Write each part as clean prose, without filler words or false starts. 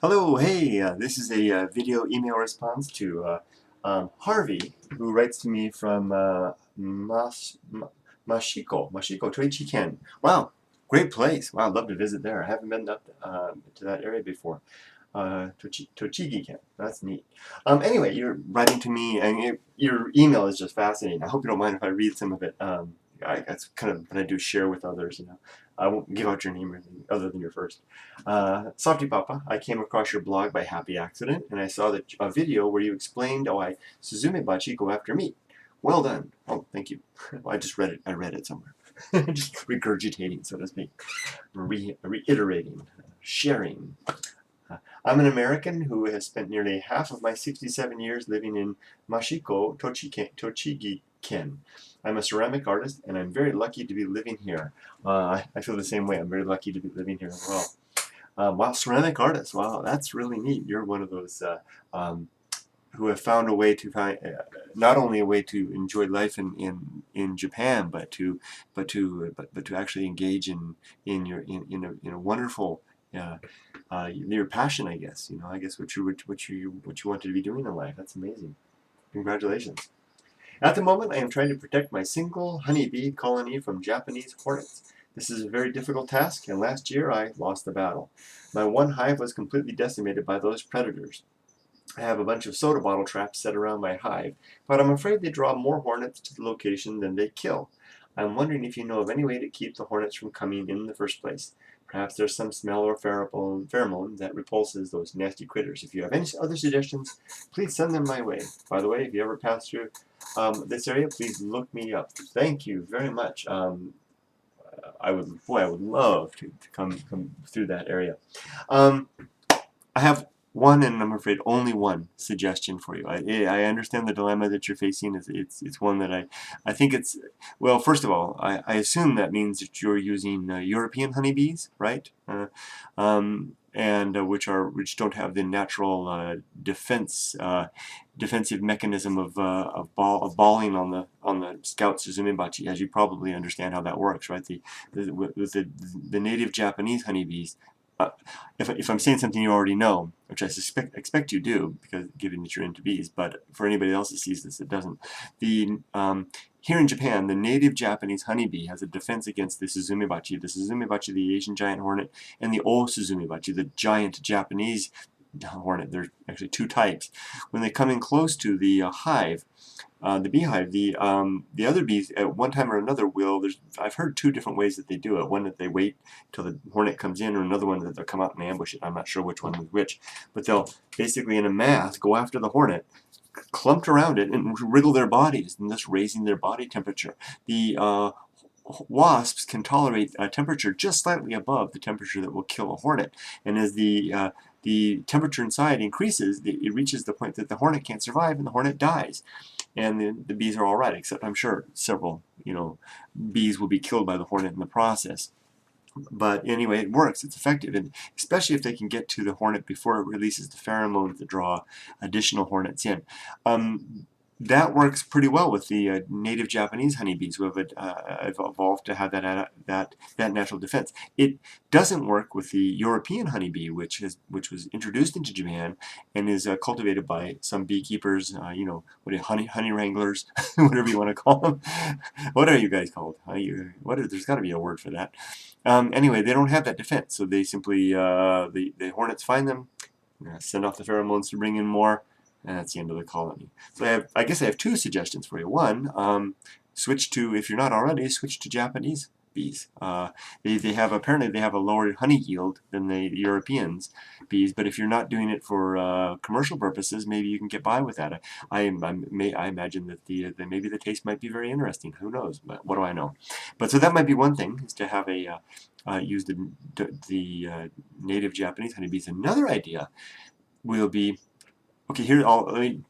Hello, hey, this is a video email response to Harvey, who writes to me from Mashiko, Tochigi-ken. Wow, great place. Wow, I'd love to visit there. I haven't been up to that area before. Tochigi-ken, that's neat. Anyway, you're writing to me, and your email is just fascinating. I hope you don't mind if I read some of it. That's kind of what I do share with others, you know. I won't give out your name or anything other than your first. Softypapa, I came across your blog by happy accident, and I saw a video where you explained why suzumebachi go after meat. Well done. Oh, thank you. Well, I just read it. I read it somewhere. Just regurgitating, so to speak. Reiterating. Sharing. I'm an American who has spent nearly half of my 67 years living in Mashiko, Tochigi-ken. I'm a ceramic artist, and I'm very lucky to be living here. I feel the same way. I'm very lucky to be living here as well. Wow, ceramic artist. Wow, that's really neat. You're one of those who have found a way to find not only a way to enjoy life in Japan, but to actually engage in a wonderful your passion, I guess. You know, I guess what you wanted to be doing in life. That's amazing. Congratulations. At the moment, I am trying to protect my single honeybee colony from Japanese hornets. This is a very difficult task, and last year I lost the battle. My one hive was completely decimated by those predators. I have a bunch of soda bottle traps set around my hive, but I'm afraid they draw more hornets to the location than they kill. I'm wondering if you know of any way to keep the hornets from coming in the first place. Perhaps there's some smell or pheromone that repulses those nasty critters. If you have any other suggestions, please send them my way. By the way, if you ever pass through this area, please look me up. Thank you very much. I would love to come through that area. I have one, and I'm afraid only one suggestion for you. I understand the dilemma that you're facing. It's one that I think it's, well, first of all, I assume that means that you're using European honeybees, right? And which don't have the natural defensive mechanism of balling on the scout suzumebachi, as you probably understand how that works, right? The native Japanese honeybees. If I'm saying something you already know, which I expect you do, because given that you're into bees, but for anybody else that sees this, it doesn't. Here in Japan, the native Japanese honeybee has a defense against the suzumebachi, the Asian giant hornet, and the O suzumebachi, the giant Japanese hornet. There are actually two types. When they come in close to the hive, the beehive, the other bees at one time or another will. I've heard two different ways that they do it. One that they wait till the hornet comes in, or another one that they'll come out and ambush it. I'm not sure which one is which, but they'll basically in a mass go after the hornet, clumped around it, and wriggle their bodies, and thus raising their body temperature. The wasps can tolerate a temperature just slightly above the temperature that will kill a hornet, and as the temperature inside increases, it reaches the point that the hornet can't survive, and the hornet dies. And the bees are all right, except I'm sure several, bees will be killed by the hornet in the process. But anyway, it works. It's effective, and especially if they can get to the hornet before it releases the pheromones that draw additional hornets in. That works pretty well with the native Japanese honeybees who have evolved to have that natural defense. It doesn't work with the European honeybee, which was introduced into Japan and is cultivated by some beekeepers. Honey wranglers, whatever you want to call them. What are you guys called? There's got to be a word for that. Anyway, they don't have that defense, so they simply the hornets find them, send off the pheromones to bring in more. And that's the end of the colony. So I guess I have two suggestions for you. One, switch to, if you're not already, switch to Japanese bees. Apparently they have a lower honey yield than the Europeans bees, but if you're not doing it for commercial purposes, maybe you can get by with that. I imagine that maybe the taste might be very interesting. Who knows? But what do I know? But so that might be one thing, is to have use the native Japanese honeybees. Another idea will be, okay, let me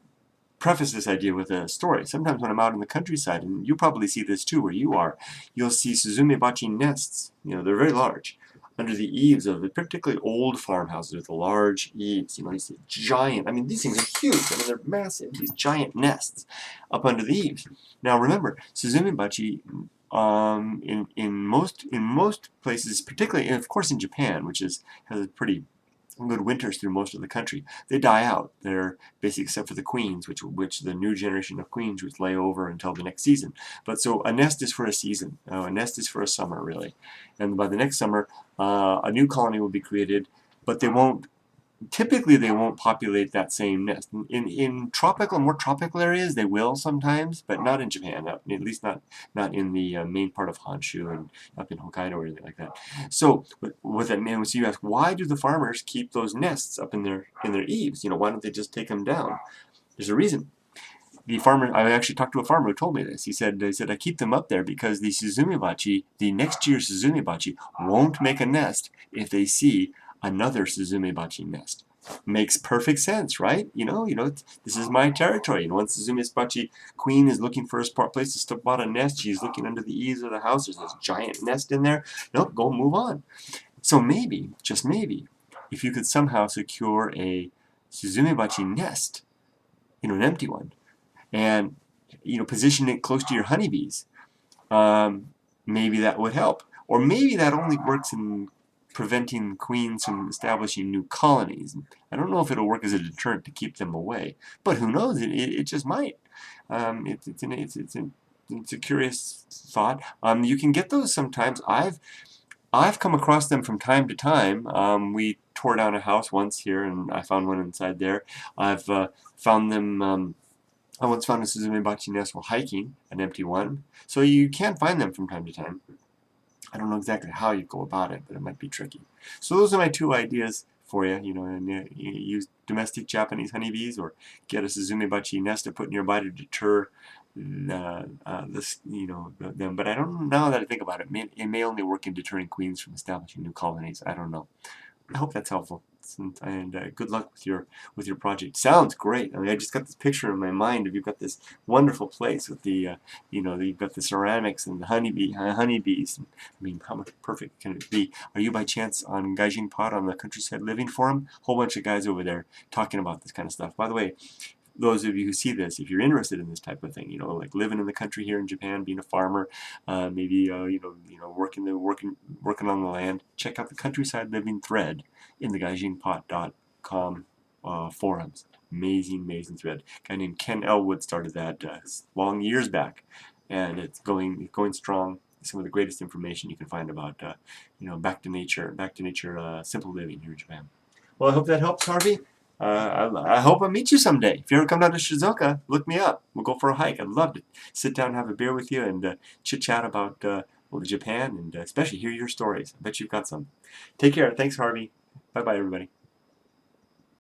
preface this idea with a story. Sometimes when I'm out in the countryside, and you probably see this too where you are, you'll see suzumebachi nests. They're very large, under the eaves of the particularly old farmhouses with the large eaves. These giant, these things are huge. They're massive, these giant nests up under the eaves. Now remember, suzumebachi in most places, particularly, and of course in Japan, which has a pretty good winters through most of the country. They die out. They're basically, except for the queens, which the new generation of queens which lay over until the next season. But so a nest is for a season. A nest is for a summer, really. And by the next summer, a new colony will be created, but they won't. Typically, they won't populate that same nest. In tropical, more tropical areas, they will sometimes, but not in Japan. At least not in the main part of Honshu and up in Hokkaido or anything like that. So, what that means, so you ask, why do the farmers keep those nests up in their eaves? Why don't they just take them down? There's a reason. The farmer, I actually talked to a farmer who told me this. He said, I keep them up there because the suzumebachi, the next year's suzumebachi, won't make a nest if they see another suzumebachi nest. Makes perfect sense, right? This is my territory. One suzumebachi queen is looking for a place to spot a nest. She's looking under the eaves of the house. There's this giant nest in there. Nope, go move on. So maybe, just maybe, if you could somehow secure a suzumebachi nest, an empty one, and position it close to your honeybees, maybe that would help. Or maybe that only works in preventing queens from establishing new colonies. I don't know if it'll work as a deterrent to keep them away, but who knows? It just might. It's a curious thought. You can get those sometimes. I've come across them from time to time. We tore down a house once here, and I found one inside there. I've found them. I once found a suzumebachi nest while hiking, an empty one. So you can find them from time to time. I don't know exactly how you go about it, but it might be tricky. So those are my two ideas for you. Use domestic Japanese honeybees, or get a suzumebachi nest to put nearby to deter them. But I don't know, now that I think about it, it may only work in deterring queens from establishing new colonies. I don't know. I hope that's helpful, and good luck with your project. Sounds great. I just got this picture in my mind of you've got this wonderful place with the you've got the ceramics and the honeybees. How much perfect can it be? Are you by chance on Gaijin Pod on the Countryside Living Forum? Whole bunch of guys over there talking about this kind of stuff. By the way, those of you who see this, if you're interested in this type of thing, like living in the country here in Japan, being a farmer, maybe working on the land, check out the Countryside Living thread in the gaijinpot.com forums. Amazing thread. A guy named Ken Elwood started that long years back, and it's going strong. Some of the greatest information you can find about back to nature, simple living here in Japan. Well, I hope that helps, Harvey. I hope I meet you someday. If you ever come down to Shizuoka, look me up. We'll go for a hike. I'd love to sit down and have a beer with you and chit-chat about Japan, and especially hear your stories. I bet you've got some. Take care. Thanks, Harvey. Bye-bye, everybody.